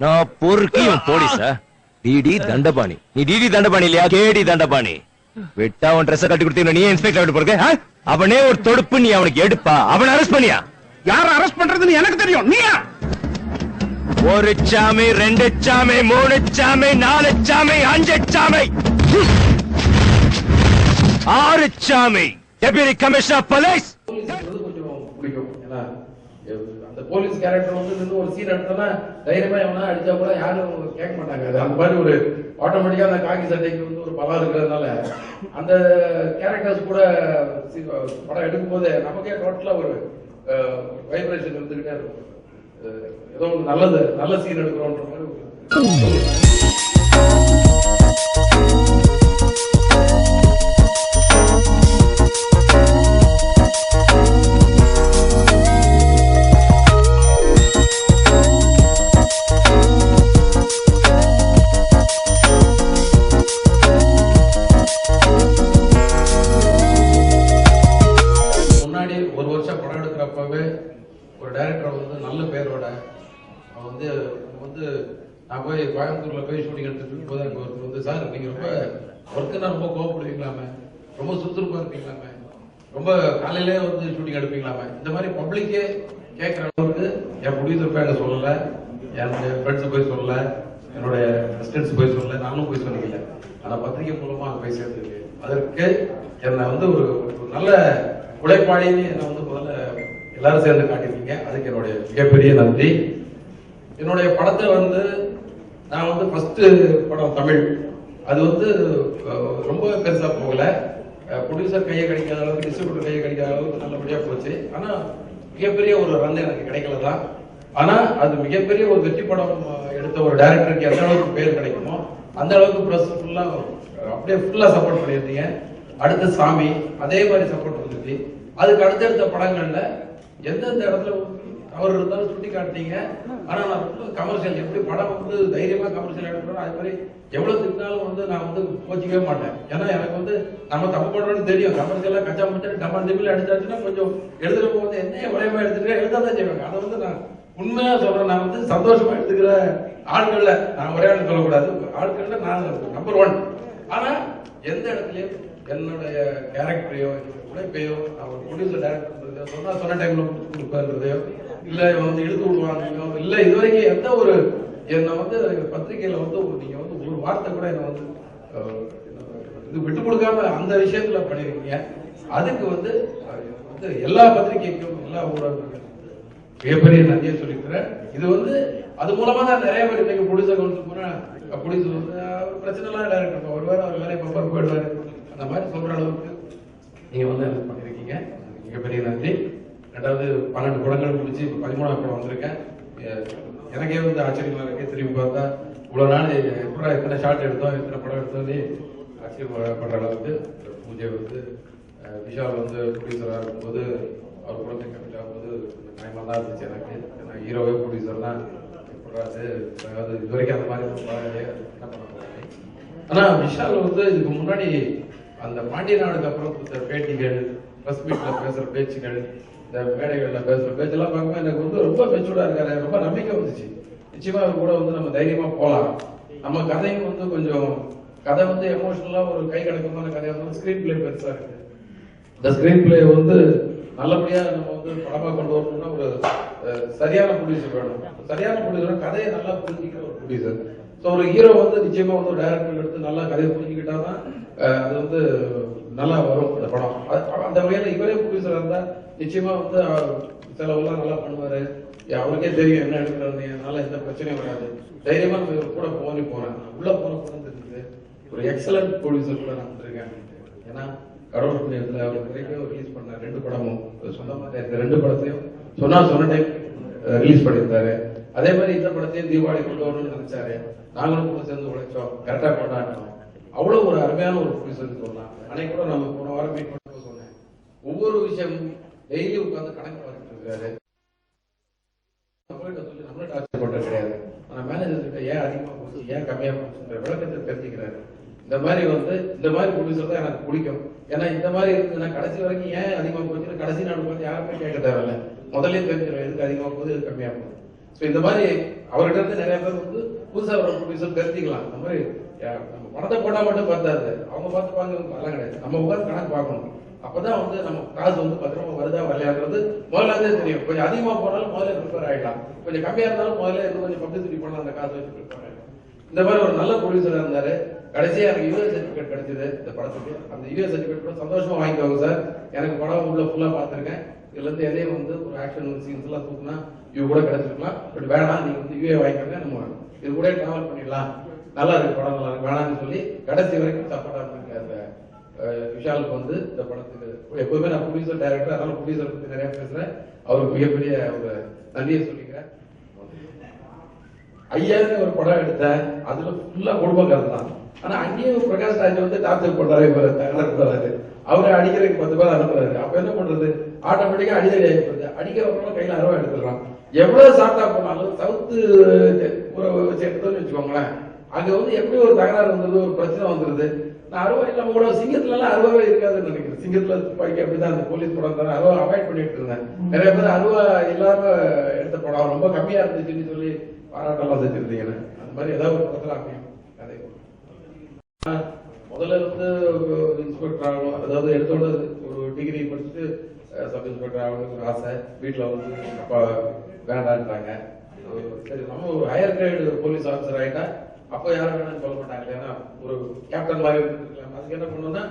நான் பொறுக்கியும் போலீஸா? டிடி தண்டபாணி. நீ டிடி தண்டபாணி இல்லையா? கேடி தண்டபாணி. வெட்டா அவன் ட்ரெஸ் கட்டி கொடுத்தீங்க, நீ இன்ஸ்பெக்டர் விட்டு போறக்க? அவனே ஒரு தொடுப்பு, நீ அவனுக்கு எடுப்பா? அவனை அரெஸ்ட் பண்ணியா? யார அரெஸ்ட் பண்றதுன்னு எனக்கு தெரியும். நீயா? ஒரு சாமி, ரெண்டு சாமி, மூணு சாமி, நாலு சாமி, அஞ்சு சாமி, ஆறு சாமி. Deputy commissioner police. கொஞ்சம் பிடிக்கும். ஏன்னா அந்த போலீஸ் கேரக்டர் வந்து நின்று ஒரு சீன் எடுத்தோம்னா தைரியமா எவனா அடிச்சா கூட யாரும் கேட்க மாட்டாங்க. அது அந்த மாதிரி ஒரு ஆட்டோமேட்டிக்கா அந்த காக்கி சட்டைக்கு வந்து ஒரு பலம் இருக்கிறதுனால அந்த கேரக்டர்ஸ் கூட படம் எடுக்கும் போது நமக்கே டோட்டலா ஒரு வைப்ரேஷன் இருந்துகிட்டே இருக்கும். ஏதோ ஒரு நல்ல சீன் எடுக்கிறோன்ற மாதிரி. ஒரு வருஷம் படம் எடுக்கிறப்பவே ஒரு டைரக்டர் வந்து நல்ல பேரோட வந்து நான் போய் கோயம்புத்தூர்ல போய் ஷூட்டிங் எடுத்துட்டு போது எனக்கு ஒருத்தர் வந்து, சார் நீங்க ரொம்ப ஒர்க்குன்னா ரொம்ப கோவப்படுவீங்களாமே, ரொம்ப சுறுசுறுப்பா இருப்பீங்களாமே, ரொம்ப காலையிலே வந்து ஷூட்டிங் எடுப்பீங்களாமே, இந்த மாதிரி பப்ளிக்கே கேட்கிற அளவுக்கு என் ப்ரொடியூசர் போய் அங்கே சொல்லல, என்னுடைய ஃப்ரெண்ட்ஸ் போய் சொல்லல, என்னுடைய அசிஸ்டன்ஸ் போய் சொல்லல, நானும் போய் சொன்னீங்க. ஆனா பத்திரிகை மூலமா அங்கே போய் சேர்ந்துருக்கு. அதற்கு என்னை வந்து ஒரு நல்ல உழைப்பாளின்னு என்னை வந்து முதல்ல எல்லாரும் சேர்ந்து காட்டிருக்கீங்க. அதுக்கு என்னுடைய மிகப்பெரிய நன்றி. என்னுடைய படத்தை வந்து நான் வந்து ஃபர்ஸ்ட் படம் தமிழ், அது வந்து ரொம்ப பெருசா போகல. ப்ரொடியூசர் கையை கிடைக்காத அளவுக்கு, டிஸ்ட்ரிபியூட்டர் கையை கிடைக்காத அளவுக்கு நல்லபடியா போச்சு. ஆனா மிகப்பெரிய ஒரு ரன் எனக்கு கிடைக்கல தான். ஆனா அது மிகப்பெரிய ஒரு வெற்றி படம் எடுத்த ஒரு டைரக்டருக்கு எந்த அளவுக்கு பேர் கிடைக்குமோ அந்த அளவுக்கு ப்ரெஸ் ஃபுல்லா அப்படியே ஃபுல்லா சப்போர்ட் பண்ணியிருந்தீங்க. அடுத்த சாமி அதே மாதிரி சப்போர்ட் இருந்துச்சு. அதுக்கு அடுத்தடுத்த படங்கள்ல எந்தெந்த இடத்துல அவர் இருந்தாலும் சுட்டி காட்டினீங்க. ஆனா நான் ரொம்ப கமர்ஷியல், எப்படி படம் வந்து தைரியமா கமர்ஷியல் எடுக்கிறோம் அது மாதிரி எவ்வளவு திட்டினாலும் வந்து நான் வந்து கோச்சிக்கவே மாட்டேன். ஏன்னா எனக்கு வந்து நம்ம தப்பு பண்றோம்னு தெரியும். கமர்ஷியலா கச்சா முடிச்சு டமான் டிபில் அடிச்சாச்சுன்னா கொஞ்சம் எழுதுறப்ப வந்து என்ன விளையமா எடுத்துக்கிறேன் எழுதாதான் செய்வாங்க. அதை வந்து நான் உண்மையா சொல்றேன். நான் வந்து சந்தோஷமா எடுத்துக்கிற ஆட்கள்ல நான் ஒரே ஆள் சொல்லக்கூடாது, ஆட்கள்ல நான் நம்பர் 1. ஆனா எந்த இடத்துலயும் என்னுடைய கேரக்டரையோ உழைப்பையோ அவர் ப்ரொடியூசர் டைரக்டர் சொன்ன டைம்ல கொடுப்பாருன்றதையோ இல்ல வந்து இழுத்து விடுவாங்க இல்ல இதுவரைக்கும் எந்த ஒரு என்னை வந்து பத்திரிகையில வந்து நீங்க வந்து ஒரு வார்த்தை கூட என்ன வந்து இது விட்டு கொடுக்காம அந்த விஷயத்துல பண்ணிருக்கீங்க. அதுக்கு வந்து எல்லா பத்திரிகைக்கும் எல்லா ஊடகங்களுக்கும் மிகப்பெரிய நன்றியை சொல்லிக்கிறேன். இது வந்து அது மூலமா தான் நிறைய பேர் இன்னைக்கு ப்ரொடியூசர் கவுன்சில் போனா ப்ரொடியூசர் வந்து பிரச்சனை எல்லாம் டைரக்டர் வருவார், அவர் வேலையை பார்ப்பார் போயிடுவாரு, அந்த மாதிரி சொல்ற அளவுக்கு நீங்க வந்து எனக்கு பண்ணிருக்கீங்க. மிகப்பெரிய நன்றி. ரெண்டாவது 12 படங்கள் முடிச்சு 13ஆம் படம் வந்திருக்கேன். எனக்கே வந்து ஆச்சரியமா இருக்கு. திரும்பி பார்த்தா இவ்வளவு நாள் எப்படா எத்தனை ஷார்ட் எடுத்தோம், எத்தனை படம் எடுத்தோன்னே ஆச்சரியப்படுற அளவுக்கு பூஜை வந்து விஷால் வந்து ப்ரொடியூசராக இருக்கும்போது அவர் கூட கமிட் ஆகும்போது பயமா தான் இருந்துச்சு எனக்கு. ஏன்னா ஹீரோவே ப்ரொடியூசர் தான் எப்படாது, அதாவது இது வரைக்கும் அந்த மாதிரி என்ன பண்ண போறாங்க. ஆனா விஷால் வந்து இதுக்கு முன்னாடி அந்த பாண்டிய நாடுக்கு அப்புறம் கொடுத்த பேட்டிகள், பிரஸ் மீட்ல பேசுற பேச்சுகள், இந்த மேடைகள்ல பேசுற பேச்செல்லாம் பார்க்கும்போது எனக்கு வந்து ரொம்ப மெச்சூர்டா இருக்காரு, ரொம்ப நம்பிக்கை வந்துச்சு. நிச்சயமா அவர் கூட வந்து நம்ம தைரியமா போகலாம். நம்ம கதையும் வந்து கொஞ்சம் கதை வந்து எமோஷனலா ஒரு கை கணக்கமான கதையா இருந்தாலும் ஸ்கிரீன் பிளே பெருசா இருக்கு. இந்த ஸ்கிரீன் பிளே வந்து நல்லபடியா நம்ம வந்து படமா கொண்டு வரணும்னா ஒரு சரியான ப்ரொடியூசர் வேணும். சரியான ப்ரொடியூசர் கதையை நல்லா புரிஞ்சுக்கிற ஒரு ப்ரொடியூசர். ஸோ ஒரு ஹீரோ வந்து நிச்சயமா வந்து ஒரு டைரக்டர் எடுத்து நல்லா கதையை புரிஞ்சுக்கிட்டாதான் அது வந்து நல்லா வரும் அந்த படம். அந்த வகையில இவரே ப்ரொடியூசரா இருந்தா நிச்சயமா வந்து செலவெல்லாம் நல்லா பண்ணுவாரு. அவருக்கே தெரியும் என்ன எடுக்கிறாரு, அதனால எந்த பிரச்சனையும் வராது. தைரியமா நம்ம இவர் கூட போனேன். உள்ள போன தெரிஞ்சது ஒரு எக்ஸலன்ட் ப்ரொடியூசர் கூட நான் வந்திருக்கேன். ஏன்னா கடவுள் புண்ணியத்துல அவருக்கு வரைக்கும் ரிலீஸ் பண்ண 2 படமும் சொந்தமாக இருக்க 2 படத்தையும் சொன்ன டைம் ரிலீஸ் பண்ணியிருந்தாரு. அதே மாதிரி இந்த படத்தையும் தீபாவளி கொண்டு வரணும்னு நினைச்சாரு. நாங்களும் கூட சேர்ந்து உழைச்சோம், கரெக்டா கொண்டாடினோம். அவ்வளவு ஒரு அருமையான ஒரு ப்ரொடியூசர் சொல்லலாம். அன்னைக்கு கூட நம்ம போன வாரம் மீட் பண்ண சொன்னேன். ஒவ்வொரு விஷயமும் டெய்லி உட்கார்ந்து கணக்கு பார்த்துட்டு இருக்காரு. நம்மள டார்ச்சர் பண்றது கிடையாது. ஆனா மேனேஜர் கிட்ட ஏன் அதிகமா போச்சு, ஏன் கம்மியா போச்சுன்ற விளக்கத்தை தெரிஞ்சுக்கிறாரு. இந்த மாதிரி ப்ரொடியூசர் தான் எனக்கு பிடிக்கும். ஏன்னா இந்த மாதிரி இருக்குதுன்னா கடைசி வரைக்கும் ஏன் அதிகமா போச்சுன்னு கடைசி நாள் பார்த்து யாருமே கேட்க தேவையில்லை. முதல்ல தெரிஞ்சிடும் எதுக்கு அதிகமா போகுது, எது கம்மியா போகுது. இந்த மாதிரி அவர்கிட்ட இருந்து நிறைய பேர் வந்து புதுசா வர ப்ரொடியூசர் தெரிஞ்சுக்கலாம். இந்த மாதிரி நம்ம பணத்தை போட்டா மட்டும் பார்த்தாது, அவங்க பார்த்துப்பாங்க அதெல்லாம் கிடையாது. நம்ம உட்காந்து கணக்கு பார்க்கணும். அப்பதான் வந்து நம்ம காசு வந்து பத்திரமா வருதா வரலையாங்கிறது முதல்ல தெரியும். கொஞ்சம் அதிகமா போனாலும் முதல்ல ப்ரிப்பேர் ஆயிடலாம், கொஞ்சம் கம்மியா இருந்தாலும் முதல்ல இன்னும் கொஞ்சம் பப்ளிசிட்டி பண்ணலாம், அந்த காசு வச்சு ப்ரிப்பேர் ஆயிடலாம். இந்த மாதிரி ஒரு நல்ல ப்ரொடியூசரா இருந்தாரு. கடைசியா எனக்கு யூஎஸ் சர்டிபிகேட் கிடைச்சது இந்த படத்துக்கு. அந்த யூஎஸ் சர்டிபிகேட் கூட சந்தோஷமா வாங்கிக்கோங்க சார். எனக்கு படம் உள்ள ஃபுல்லா பார்த்திருக்கேன். இதுல இருந்து எதையும் வந்து ஒரு ஆக்ஷன் சீன்ஸ் எல்லாம் தூக்குனா யூ கூட கிடைச்சிருக்கலாம். பட் வேணாம், நீங்க வந்து யூஏ வாங்கிக்கோங்க, நம்ம இது கூட டிராவல் பண்ணிடலாம், நல்லா இருக்கு படம், நல்லா இருக்கு, வேணாம்னு சொல்லி கடைசி வரைக்கும் சப்போர்ட்டா இருந்திருக்காரு அந்த விஷாலுக்கு வந்து இந்த படத்துக்கு. எப்பவுமே நான் ப்ரொடியூசர் டைரக்டர், அதனால ப்ரொடியூசர் பத்தி நிறைய பேசுறேன். அவருக்கு மிகப்பெரிய ஒரு நன்றியை சொல்லிக்கிறேன். ஐயாவுக்கு ஒரு படம் எடுத்தேன், அதுல ஃபுல்லா குடும்ப கதை தான். ஆனா அங்கேயும் பிரகாஷ் ராஜ் வந்து டார்ச்சர் பண்றாரு, தகராறு அவரை அடிக்கிறதுக்கு 10 பேர் அனுப்புறாரு. அப்ப என்ன பண்றது, ஆட்டோமேட்டிக்கா அடிதடி ஆகிடுறது. அடிக்கிறவங்க கையில அருவா எடுத்துடுறான். எவ்வளவு சாப்பிட்டா போனாலும் சவுத்து வச்சு எடுத்தோம்னு வச்சுக்கோங்களேன், அங்க வந்து எப்படி ஒரு தகராறு வந்துருது, ஒரு பிரச்சனை வந்துருது. நான் அருவா இல்லாம கூட சிங்கத்துல எல்லாம் அருவாவே இருக்காதுன்னு நினைக்கிறேன். சிங்கத்துல துப்பாக்கி அப்படிதான் அந்த போலீஸ் படம் தர அருவா அவாய்ட் பண்ணிட்டு இருந்தேன். நிறைய பேர் அருவா இல்லாம எடுத்த படம் ரொம்ப கம்மியா இருந்துச்சுன்னு சொல்லி பாராட்டெல்லாம் செஞ்சிருந்தீங்க. அந்த மாதிரி ஏதாவது ஒரு படத்துல அமையும் கதை. முதல்ல இருந்து இன்ஸ்பெக்டர் ஆகணும், அதாவது எடுத்தோட ஒரு டிகிரி படிச்சுட்டு சப் இன்ஸ்பெக்டர் ஆகணும்னு ஒரு ஆசை. வீட்டுல வந்து அப்பா வேண்டான்றாங்க. சரி நம்ம ஒரு ஹையர் கிரேடு போலீஸ் ஆஃபீஸர் ஆயிட்டா அப்போ யாரும் வேணும்னு சொல்ல மாட்டாங்க. ஏன்னா ஒரு கேப்டன் மாதிரி இருக்கலாம். அதுக்கு என்ன பண்ணணும்னா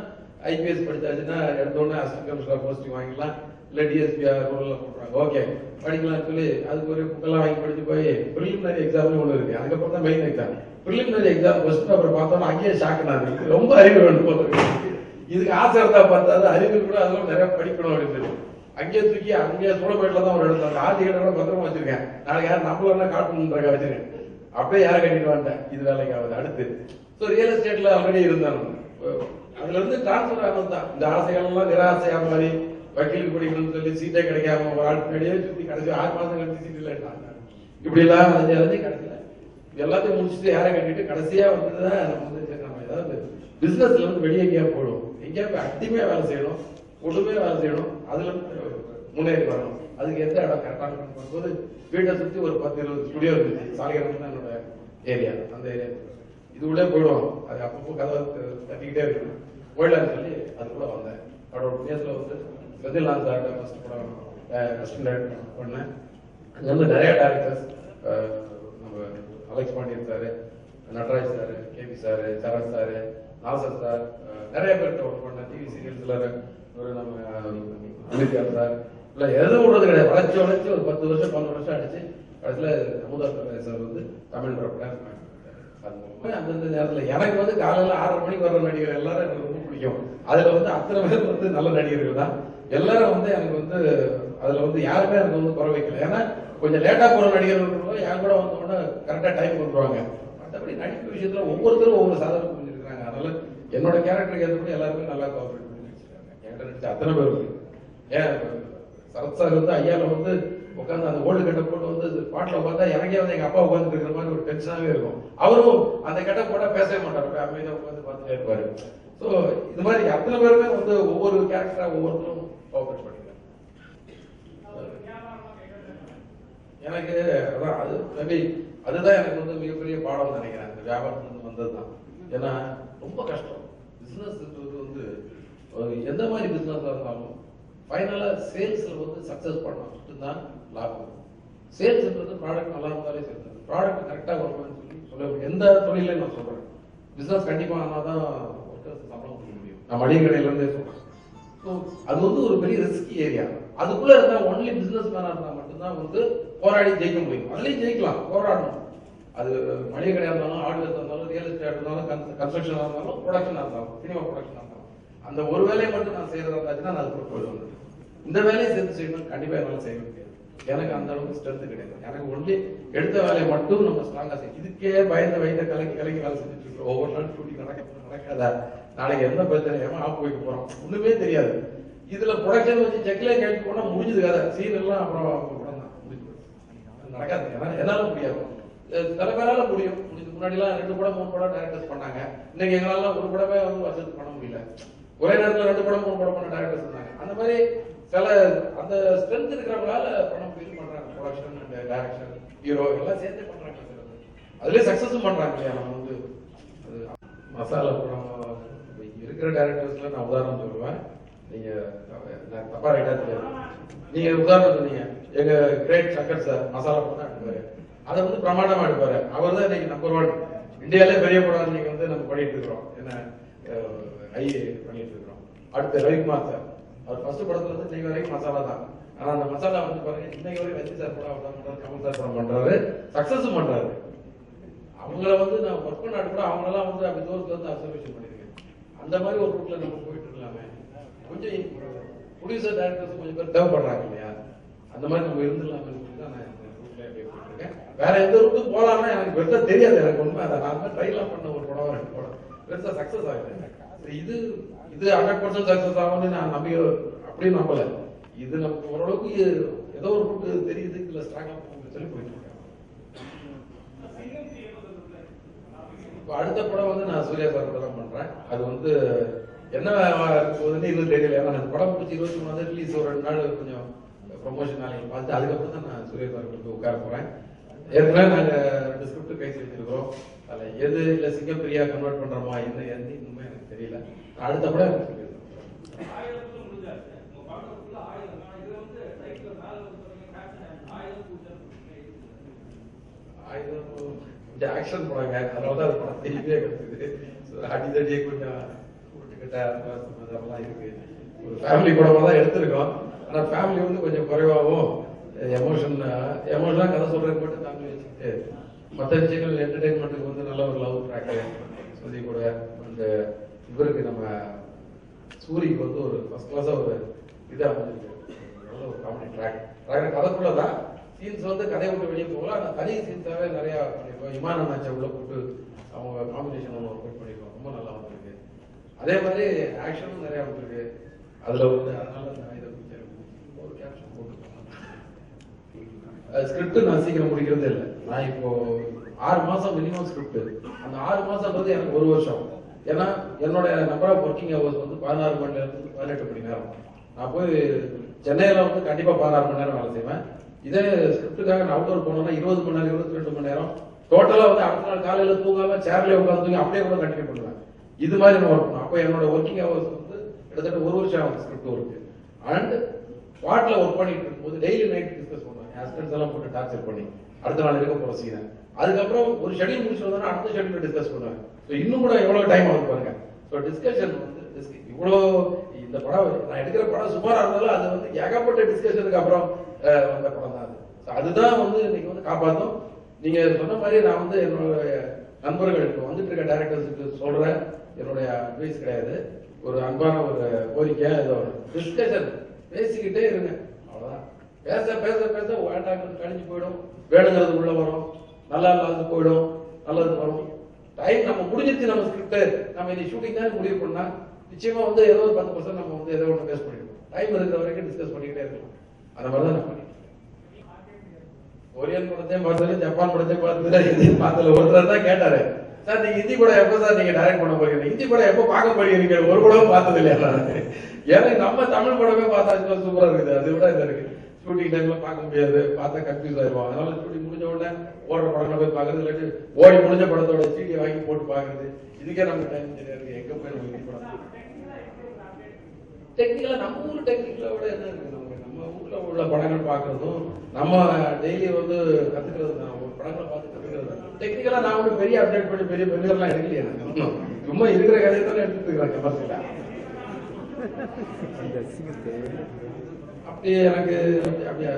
ஐபிஎஸ் படிச்சாச்சுன்னா எடுத்தோடனே அசிஸ்டன்ட் கமிஷனர் போஸ்டிங் வாங்கிக்கலாம், இல்ல டிஎஸ்பிஆர் ரோல்ல போடுறாங்க. ஓகே படிக்கலாம்னு சொல்லி அதுக்கு ஒரு புக்கெல்லாம் வாங்கி படிச்சு போய் ப்ரிலிமினரி எக்ஸாம்னு ஒண்ணு இருக்கு. அதுக்கப்புறம் தான் main exam. Preliminary exam question paper பார்த்தோம்னா அங்கேயே ஷாக் நான் இருக்கு. ரொம்ப அறிவு வேணும் போல இருக்கு. இதுக்கு ஆசை இருந்தா பார்த்தாது அறிவு கூட அதெல்லாம் நிறைய படிக்கணும் அப்படின்னு சொல்லி அங்கேயே தூக்கி அங்கேயே சூழப்பேட்டில தான் ஒரு இடத்துல அந்த ஆதிகளை கூட பத்திரமா வச்சிருக்கேன். நாளைக்கு யாரும் நம்மள கால் பண்ணுறக்க வச்சிருக்கேன். அப்படியே யாரை கட்டிட்டு வந்துட்டேன், இது வேலைக்கு ஆகுது. அடுத்து ரியல் எஸ்டேட்ல ஆல்ரெடி இருந்தாங்க. அதுல இருந்து டிரான்ஸ்பர் ஆனது தான். இந்த ஆசைகள் எல்லாம் நிராசையா மாதிரி வக்கீலுக்கு படிக்கணும்னு சொல்லி சீட்டே கிடைக்காம ஒரு ஆள் பின்னாடியே சுத்தி கடைசி 6 மாசம் கழிச்சு சீட் இல்லைட்டாங்க. இப்படி எல்லாம் அலைஞ்சு கடைசியில எல்லாத்தையும் முடிச்சுட்டு யாரை கட்டிட்டு கடைசியா வந்துதான் நம்ம வந்து நம்ம ஏதாவது பிசினஸ்ல இருந்து வெளியே எங்கேயா போடும், எங்கேயா போய் அட்டிமையா வேலை செய்யணும், கொடுமையா வேலை செய்யணும், அதுல இருந்து முன்னேறி வரணும். அதுக்கு எந்த இடம் கரெக்டான பண்ணும்போது வீட்டை சுத்தி ஒரு 10-20 ஸ்டுடியோ இருந்துச்சு. சாலிகிராமம் தான் என்னோட ஏரியா. அந்த ஏரியா இது உள்ளே போயிடுவோம். அது அப்பப்போ கதை தட்டிக்கிட்டே இருக்கணும். போயிடலான்னு சொல்லி அது கூட வந்தேன். அவரோட புண்ணியத்துல வந்து செந்தில்நாத் சார்ட்ட ஃபர்ஸ்ட் படம் அசிஸ்டன்ட் டைரக்டர் பண்ணேன். அங்கே வந்து நிறைய டேரக்டர்ஸ், நம்ம Alex Pandian sir, Natraj sir, KP sir, Sarath sir, Nasser sir, நிறைய பேர்கிட்ட ஒர்க் பண்ணேன். டிவி சீரியல்ஸ்ல ஒரு நம்ம அமித்யார் சார் இல்லை எதுவும் விடுறது கிடையாது. வளர்ச்சி ஒரு 10 வருஷம் 12 வருஷம் அடிச்சு கடைசியில அமுதா சார் வந்து தமிழ் படம் அந்தந்த நேரத்தில் எனக்கு வந்து காலையில் 6:30 மணிக்கு வர்ற நடிகர் எல்லாரும் எனக்கு ரொம்ப பிடிக்கும். அதுல வந்து அத்தனை பேர் வந்து நல்ல நடிகர்கள் தான். எல்லாரும் வந்து எனக்கு வந்து அதுல வந்து யாருமே எனக்கு வந்து குறை வைக்கல. ஏன்னா கொஞ்சம் லேட்டா போற நடிகர்கள் என் கூட வந்தோம்னா கரெக்டா டைம் வந்துருவாங்க. மற்றபடி நடிப்பு விஷயத்துல ஒவ்வொருத்தரும் ஒவ்வொரு சாதனை புரிஞ்சிருக்காங்க. அதனால என்னோட கேரக்டருக்கு ஏற்றபடி எல்லாருமே நல்லா கோஆபரேட் பண்ணி வச்சிருக்காங்க. என்கிட்ட நடிச்ச அத்தனை பேருக்கு. ஏன் சரத் சார் வந்து ஐயால வந்து உட்காந்து அந்த ஓல்டு கெட்ட போட்டு வந்து பாட்டில் பார்த்தா எனக்கே வந்து எங்க அப்பா உட்காந்து இருக்கிற மாதிரி ஒரு டென்ஷனாவே இருக்கும். அவரும் அந்த கெட்ட போட்டா பேசவே மாட்டாரு, அமைதியா உட்காந்து பார்த்துட்டே இருப்பாரு. ஸோ இந்த மாதிரி அத்தனை பேருமே வந்து ஒவ்வொரு கேரக்டரா ஒவ்வொருத்தரும் கோஆபரேட் பண்ணிக்கிறாங்க. எனக்கு அதான் அது மேபி அதுதான் எனக்கு வந்து மிகப்பெரிய பாடம் நினைக்கிறேன். இந்த வியாபாரத்துல வந்ததுதான். ஏன்னா ரொம்ப கஷ்டம் பிசினஸ் வந்து எந்த மாதிரி பிசினஸ் இருந்தாலும் ஃபைனலா சேல்ஸ்ல வந்து சக்சஸ் பண்ணணும் மட்டும்தான் லாபம். சேல்ஸ்ன்றது ப்ராடக்ட் நல்லா இருந்தாலே சேர்ந்து ப்ராடக்ட் கரெக்டா வரணும்னு சொல்லி சொல்ல முடியும். எந்த தொழிலையும் நான் சொல்றேன், பிசினஸ் கண்டிப்பா ஆனாதான் ஒர்க்கர்ஸ் சம்பளம் கொடுக்க முடியும். நான் மளிகை கடையில இருந்தே சொல்றேன். ஸோ அது வந்து ஒரு பெரிய ரிஸ்கி ஏரியா. அதுக்குள்ள இருந்தா ஒன்லி பிசினஸ் மேனா இருந்தா மட்டும்தான் வந்து போராடி ஜெயிக்க முடியும். அதுலயும் ஜெயிக்கலாம், போராடணும். அது மளிகை கடையா இருந்தாலும், ஹார்ட்வேர் இருந்தாலும், ரியல் எஸ்டேட் இருந்தாலும், கன்ஸ்ட்ரக்ஷனா இருந்தாலும், ப்ரொடக்ஷனா இருந்தாலும், சினிமா ப்ரொடக்ஷனா இருந்தாலும், அந்த ஒரு வேலையை மட்டும் நான் செய்யறதா இருந்துச்சுன்னா நான் அதுக்குள்ள போயிடுவேன். இந்த வேலையை சேர்த்து செய்யணும் கண்டிப்பா என்னால செய்ய முடியாது. எனக்கு அந்த அளவுக்கு ஸ்ட்ரென்த் கிடையாது. எனக்கு ஒன்லி எடுத்த வேலையை மட்டும் நம்ம ஸ்ட்ராங்கா செய்யும். இதுக்கே பயந்த வயதை கலக்கி வேலை செஞ்சுட்டு இருக்கோம். ஒவ்வொரு நாள் ஷூட்டிங் நடக்காதா, நாளைக்கு என்ன பிரச்சனை ஆப் வைக்க போறோம் ஒண்ணுமே தெரியாது. இதுல ப்ரொடக்ஷன் வச்சு செக்ல கேட்டு போனா முடிஞ்சது கதை. சீன் எல்லாம் அப்புறம் படம் தான் முடிஞ்சு நடக்காது. ஏன்னா என்னால முடியாது, சில பேரால முடியும். முன்னாடி எல்லாம் 2 படம் 3 படம் டைரக்டர்ஸ் பண்ணாங்க. இன்னைக்கு எங்களால ஒரு படமே வந்து வருஷத்துக்கு பண்ண முடியல. ஒரே நேரத்தில் 2 படம் 3 படம் பண்ண டைரக்டர்ஸ் இருந்தாங்க. அந்த மாதிரி சில அந்த ஸ்ட்ரென்த் இருக்கிறவங்களால படம் ஃபீல் பண்றாங்க. ப்ரொடக்ஷன் அண்ட் டைரக்ஷன் ஹீரோ எல்லாம் சேர்ந்து பண்றாங்க. அதுலயே சக்சஸும் பண்றாங்க இல்லையா. நம்ம வந்து அது மசாலா படம் இருக்கிற டைரக்டர்ஸ்ல நான் உதாரணம் சொல்லுவேன். நீங்க தப்பா ரைட்டா தெரியாது. நீங்க உதாரணம் சொன்னீங்க, எங்க கிரேட் சங்கர் சார் மசாலா படம் தான் எடுப்பாரு. அதை வந்து பிரமாண்டமா எடுப்பாரு. அவர் தான் இன்னைக்கு நம்பர் 1 இந்தியாவிலே பெரிய படம் நீங்க வந்து நம்ம பண்ணிட்டு இருக்கிறோம். என்ன ஐ பண்ணிட்டு இருக்கிறோம். அடுத்து ரவிக்குமார் சார், அவர் ஃபர்ஸ்ட் படத்துல இருந்து இன்னைக்கு வரைக்கும் மசாலா தான். ஆனா அந்த மசாலா வந்து பாருங்க, இன்னைக்கு வரைக்கும் ரஜினி சார் படம் பண்றாரு, கமல் சார் படம் பண்றாரு, சக்சஸும் பண்றாரு. அவங்கள வந்து நான் ஒர்க் பண்ணாடு கூட அவங்களெல்லாம் வந்து அப்படி தூரத்துல இருந்து அப்சர்வேஷன் பண்ணிருக்கேன். அந்த மாதிரி ஒரு ரூட்ல நம்ம போயிட்டு இருக்கலாமே. கொஞ்சம் ப்ரொடியூசர் டைரக்டர்ஸ் கொஞ்சம் பேர் தேவைப்படுறாங்க இல்லையா. அந்த மாதிரி நம்ம இருந்துடலாமே தான் நான் இந்த ரூட்ல அப்படியே போயிட்டு இருக்கேன். வேற எந்த ரூட்டும் போலாம்னா எனக்கு பெருசா தெரியாது. எனக்கு ஒண்ணுமே அதை நான் ட்ரைலாம் பண்ண ஒரு படம் 2 படம் பெருசா சக்சஸ் ஆகுது. இது 100% சக்சஸ் ஆகும்னு நான் நம்பி அப்படின்னு நம்பல. இது நமக்கு ஓரளவுக்கு ஏதோ ஒரு ரூட் தெரியுது, இதுல ஸ்ட்ராங்கா சொல்லி போயிட்டு இருக்கேன். அடுத்த படம் வந்து நான் சூர்யா சார் கூட தான் பண்றேன். அது வந்து என்ன போகுதுன்னு இன்னும் தெரியல. ஏன்னா அந்த படம் பிடிச்சி 23 ரிலீஸ் ஒரு 2 நாள் கொஞ்சம் ப்ரொமோஷன் நாளைக்கு பார்த்து அதுக்கப்புறம் தான் நான் சூர்யா சார் கொடுத்து உட்கார போறேன். ஏற்கனவே நாங்க 2 ஸ்கிரிப்ட் பேசி வச்சிருக்கிறோம். அதுல எது இல்ல சிங்கப்பிரியா கன்வெர்ட் பண்றோமா என்ன இன்னுமே எனக்கு தெரியல. அடுத்த படம் எனக்கு சொல்லியிருக்கேன். கொஞ்சம் ஆக்ஷன் படங்க, அதனாலதான் அது படம் தெரியவே கிடைச்சது. அடிதடியே கொஞ்சம் கூட்டுக்கிட்ட அதெல்லாம் இருக்கு. ஒரு ஃபேமிலி படமா தான் எடுத்திருக்கோம். ஆனா ஃபேமிலி வந்து கொஞ்சம் குறைவாகவும் எமோஷனா கதை சொல்றதுக்கு மட்டும் ஃபேமிலி வச்சுக்கிட்டு மற்ற விஷயங்கள் என்டர்டைன்மெண்ட்டுக்கு வந்து நல்ல ஒரு லவ் ட்ராக்கு சொல்லி கூட அந்த இவருக்கு நம்ம சூரிக்கு வந்து ஒரு ஃபர்ஸ்ட் கிளாஸா ஒரு இதாக அமைஞ்சிருக்கு. நல்ல ஒரு காமெடி ட்ராக் கதைக்குள்ளதான் சீன்ஸ் வந்து கதையை விட்டு வெளியே போகலாம். ஆனால் தனி சீன்ஸாவே நிறைய பண்ணிருக்கோம். இமான நாச்சா உள்ள போட்டு அவங்க காம்பினேஷன் ஒன்று ஒர்க் பண்ணிருக்கோம். ரொம்ப நல்லா வந்திருக்கு. அதே மாதிரி ஆக்ஷனும் நிறைய வந்திருக்கு. அதுல வந்து அதனால நான் இதை ஒரு கேப்ஷன் போட்டுருக்கோம். ஸ்கிரிப்ட் நான் சீக்கிரம் முடிக்கிறதே இல்லை. நான் இப்போ 6 மாசம் மினிமம் ஸ்கிரிப்ட். அந்த 6 மாசம்ன்றது எனக்கு 1 வருஷம். ஏன்னா என்னோட நம்பர் ஆஃப் ஒர்க்கிங் ஹவர்ஸ் வந்து 16 மணி நேரம் 18 மணி நேரம். நான் போய் சென்னையில வந்து கண்டிப்பா 16 மணி நேரம் வேலை செய்வேன். இதே ஸ்கிரிப்டுக்காக நான் அவுட்டோர் போனோம்னா 20 மணி நேரம் 22 மணி நேரம் டோட்டலா வந்து அடுத்த நாள் காலையில தூங்காம சேர்ல உட்காந்து அப்படியே கூட கண்டினியூ பண்ணுவேன். இது மாதிரி நான் ஒர்க் பண்ணுவேன். அப்போ என்னோட ஒர்க்கிங் ஹவர்ஸ் வந்து கிட்டத்தட்ட 1 வருஷம் ஆகும் ஸ்கிரிப்ட் ஒர்க். அண்ட் ஸ்பாட்ல ஒர்க் பண்ணிட்டு இருக்கும்போது டெய்லி நைட் டிஸ்கஸ் பண்ணுவேன். ஹஸ்பண்ட்ஸ் எல்லாம் போட்டு டார்ச்சர் பண்ணி அடுத்த நாள் இருக்க போற சீனை. அதுக்கப்புறம் ஒரு ஷெடியூல் முடிச்சு வந்தோம்னா அடுத்த ஷெடியூல் டிஸ்கஸ் பண்ணுவேன். இன்னும் கூட எவ்வளவு டைம் ஆகுது பாருங்க. ஸோ டிஸ்கஷன் வந்து இவ்வளோ இந்த படம் நான் எடுக்கிற படம் சுமாரா இருந்தாலும் அது வந்து ஏகப்பட்ட டிஸ்கஷனுக்கு அப்புறம் வந்த படம் தான் அது. அதுதான் வந்து இன்னைக்கு வந்து காப்பாற்றும். நீங்க சொன்ன மாதிரி நான் வந்து என்னோட நண்பர்களுக்கு வந்துட்டு இருக்க டைரக்டர்ஸுக்கு சொல்றேன், என்னுடைய அட்வைஸ் கிடையாது, ஒரு அன்பான ஒரு கோரிக்கை. ஏதோ டிஸ்கஷன் பேசிக்கிட்டே இருங்க, அவ்வளவுதான். பேச பேச பேச வேண்டாங்கிறது கழிஞ்சு போயிடும், வேணுங்கிறது உள்ள வரும், நல்லா இல்லாதது போயிடும், நல்லது வரும். டைம் நம்ம முடிஞ்சிருச்சு. நம்ம ஸ்கிரிப்ட் நம்ம இன்னைக்கு ஷூட்டிங் தான் முடிவு பண்ணா நிச்சயமா வந்து ஏதோ ஒரு 10% நம்ம வந்து ஏதோ ஒன்று பேஸ் பண்ணிடுவோம். டைம் இருக்கிற வரைக்கும் டிஸ்கஸ் பண்ணிக்கிட்டே இருக்கலாம். அந்த மாதிரி தான் நான் பண்ணிட்டேன். கொரியன் படத்தையும் பார்த்தது, ஜப்பான் படத்தையும் பார்த்தது, ஹிந்தி பார்த்ததுல ஒருத்தர் தான் கேட்டாரு, சார் நீங்க ஹிந்தி படம் எப்போ சார் நீங்க டைரக்ட் பண்ண போறீங்க? ஹிந்தி படம் எப்போ பார்க்க போறீங்க? ஒரு படமும் பார்த்தது இல்லையா? ஏன்னா நம்ம தமிழ் படமே பார்த்தா சூப்பரா இருக்குது. அதை விட இது இருக்கு. ஷூட்டிங் டைம்ல பார்க்க முடியாது, பார்த்தா கன்ஃபியூஸ் ஆயிடுவோம். அதனால ஷூட்டிங் முடிஞ்ச உடனே ஓடுற படங்களை போய் பார்க்கறது, இல்லாட்டி ஓடி முடிஞ்ச படத்தோட சீடியை வாங்கி போட்டு பார்க்கறது. இதுக்கே நமக்கு டைம் தெரியாது. எங்க போய் நம்ம ஹிந்தி படம் டெக்னிக்கலா நம்ம ஊர் டெக்னிக்கலா விட என்ன இருக்கு? நம்ம ஊர்ல உள்ள படங்கள் பார்க்கறதும் நம்ம டெய்லி வந்து கத்துக்கிறது தான். ஒரு படங்களை பார்த்து கத்துக்கிறது டெக்னிக்கலா நான் வந்து பெரிய அப்டேட் பண்ணி பெரிய பெரியெல்லாம் எடுக்கலையே. சும்மா இருக்கிற கதையை தானே எடுத்துட்டு இருக்கிறேன் கமர்ஷியலா. அப்படி எனக்கு அப்படியா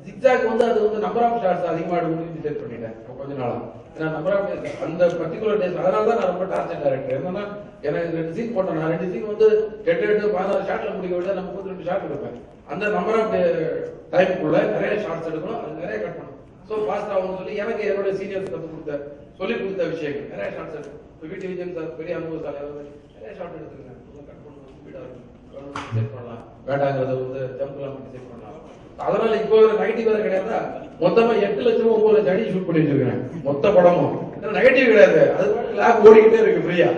ஜிக்ஜாக் வந்து அது வந்து நம்பர் ஆஃப் ஷாட்ஸ் அதிகமாக எடுக்கணும்னு டிசைட் பண்ணிட்டேன் கொஞ்ச நாளா. ஏன்னா நம்பர் ஆஃப் டேஸ் அந்த பர்டிகுலர் டேஸ், அதனால தான் நான் ரொம்ப டார்ச்சர் டைரக்டர். என்னன்னா எனக்கு 2 சீன் போட்டேன். நான் 2 சீன் வந்து 8 16 ஷாட்ல முடிக்க விட நம்ம 32 ஷாட் எடுப்பேன். அந்த நம்பர் ஆஃப் டைமுக்குள்ள நிறைய ஷார்ட்ஸ் எடுக்கணும், அது நிறைய கட் பண்ணணும். ஸோ ஃபாஸ்ட் ஆகும்னு சொல்லி எனக்கு என்னோட சீனியர்ஸ் சொல்லிக் கொடுத்த விஷயங்கள் நிறைய ஷார்ட்ஸ் எடுக்கும். விஜய் விஜயன் சார் பெரிய அனுபவசாலி, நிறைய ஷார்ட் எடுத்துருக்கேன். கட் பண்ணணும், ஸ்பீடா இருக்கும், செட் பண்ணலாம், வேண்டாங்கிறத வந்து ஜம்ப்லாம் பண்ணி செட் பண்ணலாம். அதனால இப்போ நெகட்டிவ் வேற கிடையாதா? மொத்தமா 8 லட்சம் 9 லட்சம் அடி ஷூட் பண்ணி வச்சிருக்கேன் மொத்த படமும். நெகட்டிவ் கிடையாது, அது லேப் ஓடிக்கிட்டே இருக்கு ஃப்ரீயா.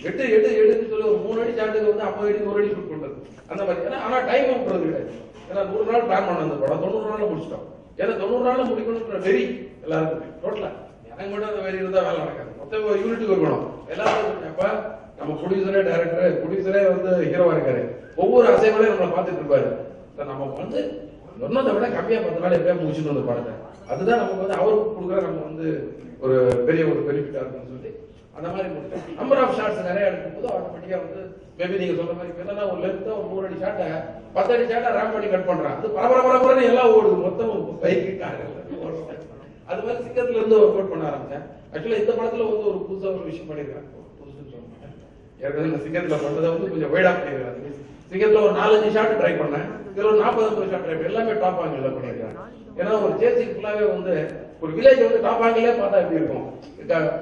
8 எடுன்னு சொல்லி ஒரு 3 அடி ஷாட்டுக்கு வந்து 50 அடி 1 அடி ஷூட் பண்றது. அந்த மாதிரி. ஏன்னா ஆனா டைம் விடுறது கிடையாது. ஏன்னா 100 நாள் பிளான் பண்ண அந்த படம் 90 நாள்ல முடிச்சிட்டோம். ஏன்னா 90 நாள்ல முடிக்கணும்ன்ற வெறி எல்லாருக்குமே டோட்டலா. எனக்கு மட்டும் அந்த வெறி இருந்தா வேலை நடக்காது. மொத்தம் ஒரு யூனிட்டுக்கு இருக்கணும் எல்லாரும். அப்ப நம்ம ப்ரொடியூசரே டைரக்டர், ப்ரொடியூசரே வந்து ஹீரோவா இருக்காரு. ஒவ்வொரு அசைவலையும் நம்மளை பார்த்துட்டு இருப்பாரு. நம்ம வந்து சொன்னதை விட கம்மியா 10 நாள் எப்படியா முடிச்சுட்டு வந்த படத்தை. அதுதான் நமக்கு வந்து அவருக்கு கொடுக்குற நம்ம வந்து ஒரு பெரிய பெனிஃபிட்டா இருக்குன்னு சொல்லி அந்த மாதிரி முடிச்சோம். நம்பர் ஆஃப் ஷாட்ஸ் நிறைய எடுக்கும்போது ஆட்டோமேட்டிக்கா வந்து மேபி நீங்க சொல்ற மாதிரி என்னன்னா ஒரு லென்த்தா ஒரு 100 அடி ஷாட்டை 10 அடி ஷாட்டை ரேம் பண்ணி கட் பண்றான். அது பரபரன்னு எல்லாம் ஓடுது. மொத்தம் பைக்கு காரு அது மாதிரி சிங்கத்துல இருந்து ஒர்க் அவுட் பண்ண ஆரம்பிச்சேன். ஆக்சுவலா இந்த படத்துல வந்து ஒரு புதுசா ஒரு விஷயம் பண்ணிருக்கேன். ஏற்கனவே இந்த சிங்கத்துல பண்ணதை வந்து கொஞ்சம் வைடா பண்ணிருக்கேன். சிங்கத்துல ஒரு 4-5 ஷாட் ட்ரை பண்ணேன். இதுல ஒரு 40-50 ஷாட் ட்ரை எல்லாமே டாப் ஆங்கிள் பண்ணிருக்கேன். ஏன்னா ஒரு சேசிங் ஃபுல்லாவே வந்து ஒரு வில்லேஜ் வந்து டாப் ஆங்கிலே பார்த்தா எப்படி இருக்கும்.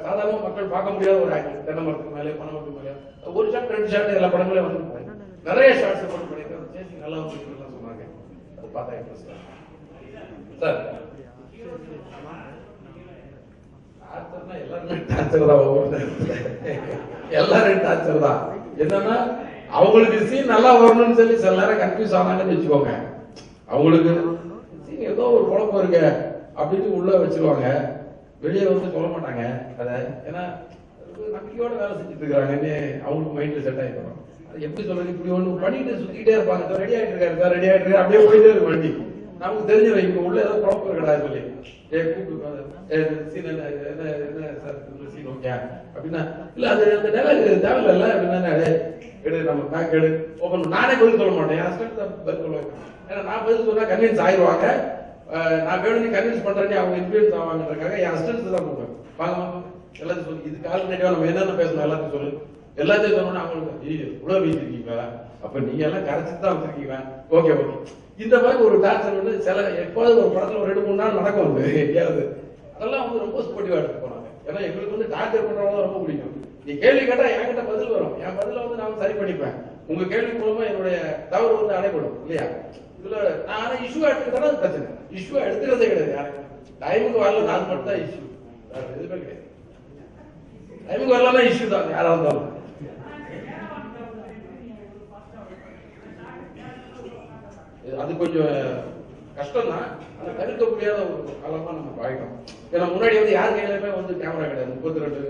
சாதாரண மக்கள் பார்க்க முடியாத ஒரு ஆங்கிள். தென்னை மரத்துக்கு மேலே பனை மரத்துக்கு மேலே ஒரு ஷாட் 2 ஷாட் எல்லா படங்களே வந்து நிறைய ஷாட்ஸ் போட்டு பண்ணிருக்கேன். சேசிங் நல்லா வந்து சொன்னாங்க. அது பார்த்தா இன்ட்ரெஸ்ட் சார். எல்லாரும் டார்ச்சர் தான். என்னன்னா அவங்களுக்கு சீன் நல்லா வரணும்னு சொல்லி சில நேரம் கன்ஃபியூஸ் ஆனாங்கன்னு வச்சுக்கோங்க. அவங்களுக்கு சீன் ஏதோ ஒரு குழப்பம் இருக்கு அப்படின்னு உள்ள வச்சிருவாங்க. வெளியே வந்து சொல்ல மாட்டாங்க அதை. ஏன்னா நம்பிக்கையோட வேலை செஞ்சுட்டு இருக்கிறாங்கன்னு அவங்களுக்கு மைண்ட்ல செட் ஆகிடும். அது எப்படி சொல்றது, இப்படி ஒண்ணு பண்ணிட்டு சுத்திட்டே இருப்பாங்க. ரெடி ஆயிட்டு இருக்காரு சார், ரெடி ஆயிட்டு இருக்காரு, அப்படியே போயிட்டே இருக்கு வண்டி. நமக்கு தெரிஞ்சிடும் இங்க உள்ள ஏதோ குழப்பம் இருக்கடா சொல்லி சீன் என்ன சார் சீன் ஓகே அப்படின்னா இல்ல அது அந்த டைலாக் தேவையில்ல அப்படின்னா எடு நம்ம பேக் எடு ஓபன். நானே பதில் சொல்ல மாட்டேன். என் ஹஸ்பண்ட் தான் பதில் சொல்லுவாங்க. ஏன்னா நான் பதில் சொன்னா கன்வின்ஸ் ஆயிடுவாங்க. நான் வேணும் கன்வின்ஸ் பண்றேன்னு அவங்க இன்ஃபுளுன்ஸ் ஆவாங்கன்றக்காக என் ஹஸ்பண்ட் தான் போவேன். வாங்க எல்லாத்தையும் சொல்லி இதுக்கு ஆல்ரெடியா நம்ம என்னென்ன பேசணும் எல்லாத்தையும் சொல்லு. எல்லாத்தையும் சொன்னோம்னா அவங்களுக்கு இவ்வளவு வீச்சிருக்கீங்க, அப்ப நீங்க எல்லாம் கரைச்சிட்டு தான் வச்சிருக்கீங்க. Okay okay. இந்த மாதிரி ஒரு டார்ச்சர் வந்து சில எப்போது ஒரு படத்துல ஒரு 2-3 நாள் நடக்கும். வந்து எங்கேயாவது அதெல்லாம் வந்து ரொம்ப ஸ்போர்ட்டிவா எடுத்து போனாங்க. ஏன்னா எங்களுக்கு வந்து டார்ச்சர் பண்றவங்க ரொம்ப பிடிக்கும். நீ கேள்வி கேட்டா என்கிட்ட பதில் வரும். என் பதில வந்து நான் சரி பண்ணிப்பேன். உங்க கேள்வி மூலமா என்னுடைய தவறு வந்து அடைபடும் இல்லையா. இதுல நான் இஷ்யூ எடுத்துக்கிட்டா அது பிரச்சனை. இஷ்யூ எடுத்துக்கிறதே கிடையாது. யாருக்கு டைமுக்கு வரல நான் மட்டும் தான் இஷ்யூ, எதுவுமே கிடையாது. டைமுக்கு வரலாம் இஷ்யூ தான் யாரா இருந்தாலும். அது கொஞ்சம் கஷ்டம் தான். ஆனா தவிர்க்க முடியாத ஒரு காலமா நம்ம ஆயிட்டோம். ஏன்னா முன்னாடி வந்து யார் கையிலுமே வந்து கேமரா கிடையாது. 32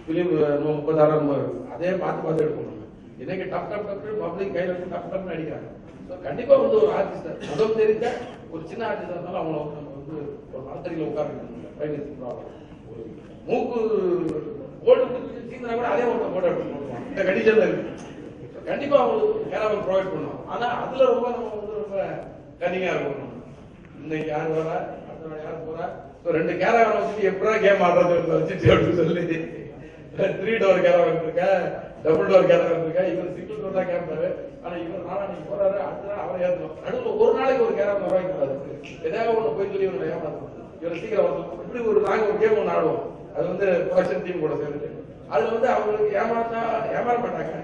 பிலிம் 36 அதே பார்த்து எடுக்கணும். இன்னைக்கு டப் பப்ளிக் கையில வந்து டப்னு அடிக்கிறாங்க. கண்டிப்பா வந்து ஒரு ஆர்டிஸ்ட் முதல் தெரிஞ்ச ஒரு சின்ன ஆர்டிஸ்டா இருந்தாலும் அவங்கள வந்து நம்ம வந்து ஒரு மரத்தடியில் உட்கார்ந்து ஒரு மூக்கு ஓடு சீந்தனா கூட அதே ஒரு போட்டோ எடுத்து போடுவாங்க. இந்த கண்டிஷன்ல இருக்கு. கண்டிப்பா அவங்களுக்கு கேரவன் ப்ரொவைட் பண்ணுவோம். ஆனா அதுல ரொம்ப நம்ம வந்து ரொம்ப கன்னிங்கா இருக்கணும். இன்னைக்கு யார் வரா, அடுத்த நாள் யார் போறா, 2 கேரவன் வச்சுட்டு எப்படா கேம் ஆடுறது வச்சுட்டு அப்படின்னு சொல்லி 3 டோர் கேரவன் இருக்கா, டபுள் டோர் கேரவன் இருக்கா. இவர் சிங்கிள் டோர் தான் கேட்பாரு. ஆனா இவர் நாளைக்கு போறாரு, அடுத்த நாள் அவரை ஏற்றணும். நடுவில் ஒரு நாளைக்கு ஒரு கேரவன் வரக்கூடாது. ஏதாவது ஒண்ணு போய் சொல்லி இவரை ஏமாத்தணும். இவர் சீக்கிரம் வரணும். இப்படி நாங்க ஒரு கேம் ஒன்று ஆடுவோம். அது வந்து ப்ரொடக்ஷன் டீம் கூட சேர்ந்துட்டு அதுல வந்து அவங்களுக்கு ஏமாற மாட்டாங்க.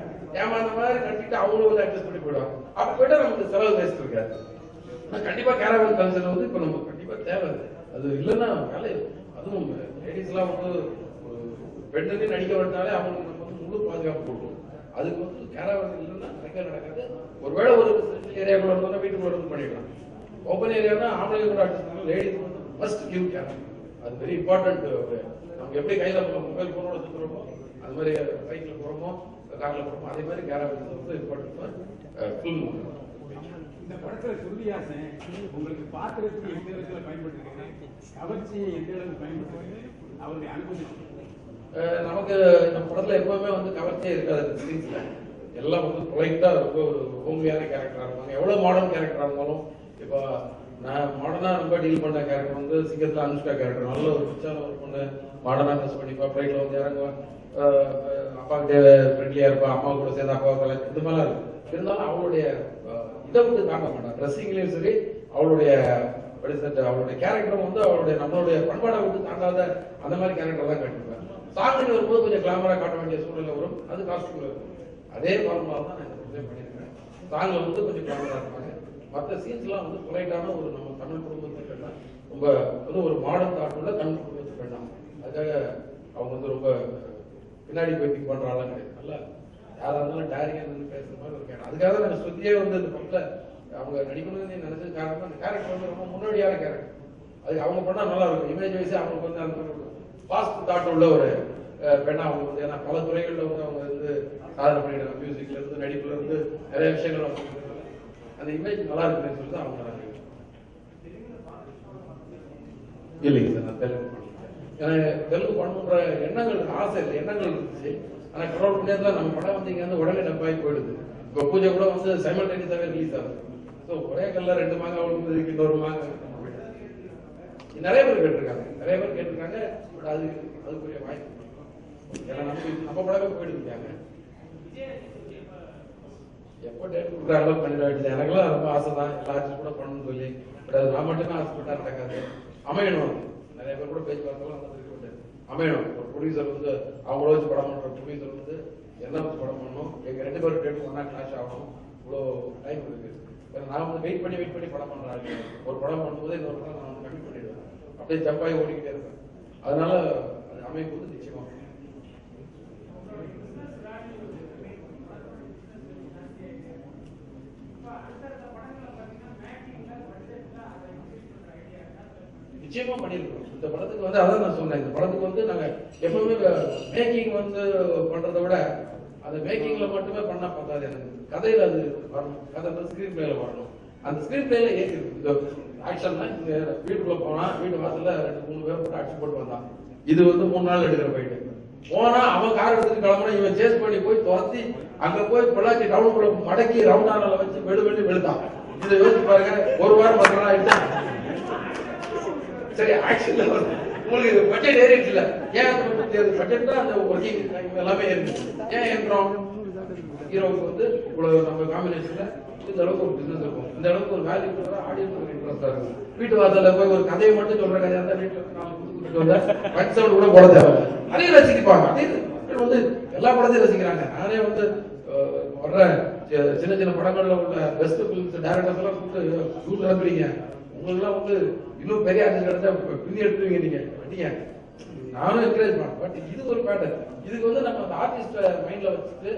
ஏமாந்த மாதிரி நடிச்சுட்டு அவங்களும் வந்து அட்ஜஸ்ட் பண்ணி போயிடுவாங்க. அப்ப போயிட்டா நமக்கு செலவு வேஸ்ட் இருக்காது. கண்டிப்பா கேரவன் கல்ச்சர் வந்து இப்ப நமக்கு கண்டிப்பா தேவை. அது இல்லைன்னா வேலை. அதுவும் லேடிஸ் எல்லாம் வந்து ஒரு பெண்ணுக்கு நடிக்க விட்டாலே அவங்களுக்கு நம்ம வந்து முழு பாதுகாப்பு கொடுக்கணும். அதுக்கு வந்து கேரவன் இல்லைன்னா நடக்காது. ஒருவேளை ஒரு ஏரியாக்குள்ள இருந்தோம்னா வீட்டுக்குள்ள இருந்து பண்ணிடலாம். ஓப்பன் ஏரியானா ஆம்பளை கூட அட்ஜஸ்ட் பண்ணலாம். லேடிஸ் வந்து மஸ்ட் கிவ் கேரவன். அது வெரி இம்பார்ட்டன்ட். நமக்கு எப்படி கையில மொபைல் போனோட சுத்துறோமோ அது மாதிரி பைக்ல போறோமோ கார்ல போறோமோ அதே மாதிரி கேரவன் வந்து இம்பார்ட்டன்ட் ஃபில்ம். இந்த படத்துல சொல்லியாசன் உங்களுக்கு பாக்குறதுக்கு எந்த விதத்துல பயன்படுத்திருக்கீங்க, கவர்ச்சியை எந்த அளவுக்கு பயன்படுத்திருக்கீங்க, அவருடைய அனுபவம். நமக்கு இந்த படத்துல எப்பவுமே வந்து கவர்ச்சியே இருக்காது. சீன்ஸ்ல எல்லாம் வந்து பொலைட்டா ரொம்ப ஒரு ஹோம்லியான கேரக்டரா இருப்பாங்க. எவ்வளவு மாடர்ன் கேரக்டரா இருந்தாலும் இப்போ நான் மாடர்னா ரொம்ப டீல் பண்ண கேரக்டர் வந்து சிங்கத்துல அனுஷ்கா கேரக்டர். நல்ல ஒரு பிச்சான ஒரு பொண்ணு மாடர்னா ட்ரெஸ் பண்ணிப்பா, பிளைட்ல வந்து இறங்குவா, அப்பா கிட்ட ஃப்ரெண்ட்லியா இருப்பா, அம்மா கூட சேர்ந்து அப்பா கலை இந்த மாதிரிலாம் இருக்கும். இருந்தாலும் அவளுடைய இதை வந்து காட்ட மாட்டான். ட்ரெஸ்ஸிங்லயும் சரி அவளுடைய அவளுடைய கேரக்டரும் வந்து அவளுடைய நம்மளுடைய பண்பாடை வந்து தாண்டாத அந்த மாதிரி கேரக்டர் தான் காட்டிருப்பேன். சாங்கு வரும்போது கொஞ்சம் கிளாமரா காட்ட வேண்டிய சூழ்நிலை வரும். அது காஸ்டியூம்ல இருக்கும். அதே ஃபார்முலா தான் நான் இந்த பண்ணியிருக்கேன். சாங்ல வந்து கொஞ்சம் கிளாமரா இருப்பாங்க. மற்ற சீன்ஸ்லாம் வந்து பொலைட்டான ஒரு நம்ம தமிழ் குடும்பத்துக்கு பெண்ணா ரொம்ப வந்து ஒரு மாடர்ன் தாட்டுள்ள தமிழ் குடும்பத்துக்கு பெண்ணா. அதுக்காக அவங்க வந்து ரொம்ப பின்னாடி போய் திங்க் பண்ற ஆளா கிடையாது. நல்லா யாரா இருந்தாலும் டேரிங்கா இருந்து பேசுற மாதிரி ஒரு கேரக்டர். அதுக்காக தான் நான் ஸ்ருதியே வந்து இந்த படத்துல அவங்க நடிக்கணும்னு நினைச்சது காரணம் அந்த கேரக்டர் வந்து ரொம்ப முன்னோடியான கேரக்டர். அது அவங்க பண்ணா நல்லா இருக்கும். இமேஜ் வைஸ் அவங்களுக்கு வந்து அந்த ஃபாஸ்ட் தாட் உள்ள ஒரு பெண்ணா அவங்க வந்து, ஏன்னா பல துறைகள்ல வந்து அவங்க வந்து சாதனை பண்ணிடுறாங்க. மியூசிக்ல இருந்து நடிப்புல இருந்து நிறைய விஷயங்கள் அவங்க அந்த இமேஜ் நல்லா இருக்குன்னு சொல்லிட்டு அவங்க இல்லைங்க சார். நான் தெலுங்கு எனக்கு தெலுங்கு பண்ணணுன்ற எண்ணங்கள் ஆசை இல்லை, எண்ணங்கள் இருந்துச்சு. ஆனா கடவுள் புண்ணியத்துல நம்ம படம் வந்து இங்க வந்து உடனே டப்பாகி போயிடுது. இப்போ பூஜை கூட வந்து சைமல்டேனியஸாவே ரிலீஸ் ஆகுது. ஸோ ஒரே கல்ல 2 மாங்காய் விழுந்து இன்னொரு மாங்காய் நிறைய பேர் கேட்டிருக்காங்க. பட் அதுக்குரிய வாய்ப்பு ஏன்னா நம்ம படமே போயிடுறாங்க. எப்போ டேட் கொடுக்குறாங்களோ பண்ணிட வேண்டியது. எனக்குலாம் ரொம்ப ஆசை தான் எல்லா ஆட்சியும் கூட பண்ணணும்னு சொல்லி. பட் அது நான் மட்டுமே ஆசைப்பட்டா நடக்காது. அமையணும். நிறைய பேர் கூட பேச்சுவார்த்தைலாம் அமையணும். ஒரு ப்ரொடியூசர் வந்து அவங்கள வச்சு படம் பண்ற ப்ரொடியூசர் வந்து என்ன வச்சு படம் பண்ணணும், எங்க 2 பேரும் டேட் ஒன்னா கிளாஷ் ஆகணும். இவ்வளோ டைம் இருக்கு. நான் வந்து வெயிட் பண்ணி படம் பண்றாங்க. ஒரு படம் பண்ணும்போது இன்னொரு படம் நான் வந்து கம்மி பண்ணிடுவேன். அப்படியே ஜப்பாய் ஓடிக்கிட்டே இருப்பேன். அதனால அது அமைப்பு வந்து நிச்சயமா நிச்சயமா பண்ணிருக்கோம். இந்த படத்துக்கு வந்து அதான் நான் சொன்னேன். இந்த படத்துக்கு வந்து நாங்க எப்பவுமே மேக்கிங் வந்து பண்றதை விட அந்த மேக்கிங்ல மட்டுமே பண்ணா பத்தாது. எனக்கு கதையில அது வரணும். கதை ஸ்கிரீன் பிளேல வரணும். அந்த ஸ்கிரீன் பிளேல ஏற்றி இந்த ஆக்ஷன் தான். இங்க வீட்டுக்குள்ள போனா வீட்டு வாசல்ல 2-3 பேர் போட்டு ஆக்ஷன் போட்டு வந்தான். இது வந்து 3 நாள் எடுக்கிற போயிட்டு போனா அவன் கார் எடுத்துட்டு கிளம்புனா இவன் சேஸ் பண்ணி போய் துரத்தி அங்க போய் பொள்ளாச்சி டவுனுக்குள்ள மடக்கி ரவுண்டானால வச்சு வெளுத்தான். இதை யோசிச்சு பாருங்க. 1 வாரம் 10 நாள் ஆயிடுச்சு. சரி ஆக்ஷன்ல உங்களுக்கு பட்ஜெட் ஏறிட்டு இல்ல. ஏன் பட்ஜெட் தான் அந்த ஒர்க்கிங் எல்லாமே இருக்கு. ஏன் ஏற்கிறோம்? ஹீரோவுக்கு வந்து இவ்வளவு நம்ம காம்பினேஷன்ல இந்த அளவுக்கு ஒரு பிசினஸ் இருக்கும், இந்த அளவுக்கு ஒரு வேல்யூ கொடுத்தா ஆடியன்ஸ் ஒரு இன்ட்ரெஸ்டா இருக்கும். வீட்டு வாசல்ல போய் ஒரு கதையை மட்டும் சொல்ற கதையா இருந்தா வீட்டுல 4 குடுத்துட்டு வந்தா பட்ஜெட் கூட போட தேவை. அதையும் ரசிப்பாங்க. அதே வந்து எல்லா படத்தையும் ரசிக்கிறாங்க. நானே வந்து வர்ற சின்ன படங்கள்ல உள்ள பெஸ்ட் பிலிம்ஸ் டைரக்டர்ஸ் எல்லாம் கூப்பிட்டு ஷூட் நடத்துறீங்க. உங்களுக்கு எல்லாம் வந்து இன்னும் பெரிய ஆர்டிஸ்ட் கிடைச்சா பின்னி எடுத்துவீங்க நீங்க. நானும் என்கரேஜ் பண்ணேன். பட் இது ஒரு பேட்டர். இதுக்கு வந்து நம்ம அந்த ஆர்டிஸ்ட மைண்ட்ல வச்சுட்டு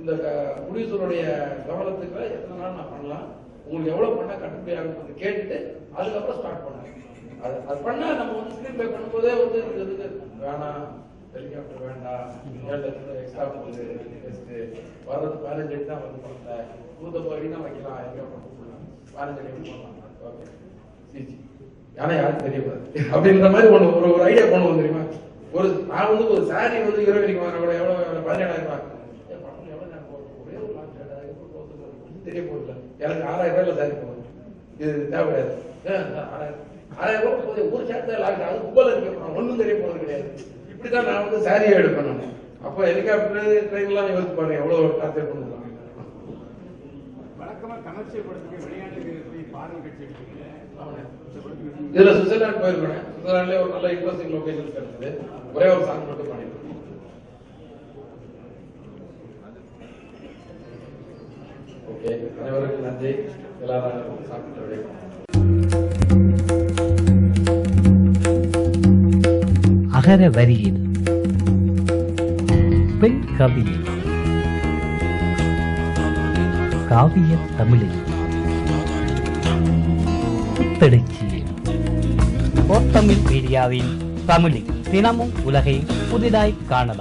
இந்த ப்ரொடியூசருடைய கவனத்துக்கு எத்தனை நாள் நான் பண்ணலாம், உங்களுக்கு எவ்வளவு பண்ணா கட்டுப்படி ஆகும் கேட்டுட்டு அதுக்கப்புறம் ஸ்டார்ட் பண்ணேன். அது பண்ணா நம்ம வந்து ஸ்கிரீன் பிளே பண்ணும்போதே வந்து இதுக்கு வேணாம், ஹெலிகாப்டர் வேண்டாம், 7 லட்சம் எக்ஸ்ட்ரா போகுது, வர்றது 15 அடி தான் வந்து பண்ணல, 150 அடி தான் வைக்கலாம், ஹெலிகாப்டர் 15 அடி பண்ணலாம். ஓகே சிசி ஆனா யாருக்கு தெரியக்கூடாது அப்படின்ற மாதிரி ஒரு ஐடியா பண்ணுவோம் தெரியுமா. நான் வந்து ஒரு சாரி வந்து ஹீரோயினிக்கு வாங்க கூட எவ்வளவு 17,000 ரூபாய் ஒரே ஒரு தெரிய போகுது. எனக்கு 6,000 ரூபாயில சாரி போகுது. இது தேவையாது. 6,000 ரூபாய் போகுது. ஒரு சேர்த்து லாக் அது கும்பல இருக்கு. ஒன்றும் தெரிய போறது கிடையாது. இப்படிதான் நான் வந்து சாரியை எடுப்பேன். நான் அப்போ ஹெலிகாப்டர் ட்ரெயின் எல்லாம் யோசிச்சு பாருங்க எவ்வளவு டார்ச்சர் பண்ணுவாங்க. வழக்கமா கமர்ஷியல் படத்துக்கு வெளிநாட்டுக்கு போய் பாடல் கட்சி எடுத்துக்கல. இதுல சுவிட்சர்லாந்து போயிருக்கேன். சுவிட்சர்லாந்துல ஒரு நல்ல இன்ட்ரெஸ்டிங் லொகேஷன் கிடைச்சது. ஒரே ஒரு சாங் மட்டும் பண்ணிருக்கேன். ஓகே, அனைவருக்கும் நன்றி. எல்லாரும் சாப்பிட்டு அகர வரியில் பெண் கவியில் காவிய தமிழில் புத்தெழுச்சியில் தமிழ் மீடியாவின் தமிழில் தினமும் உலகை புதிதாய் காணலாம்.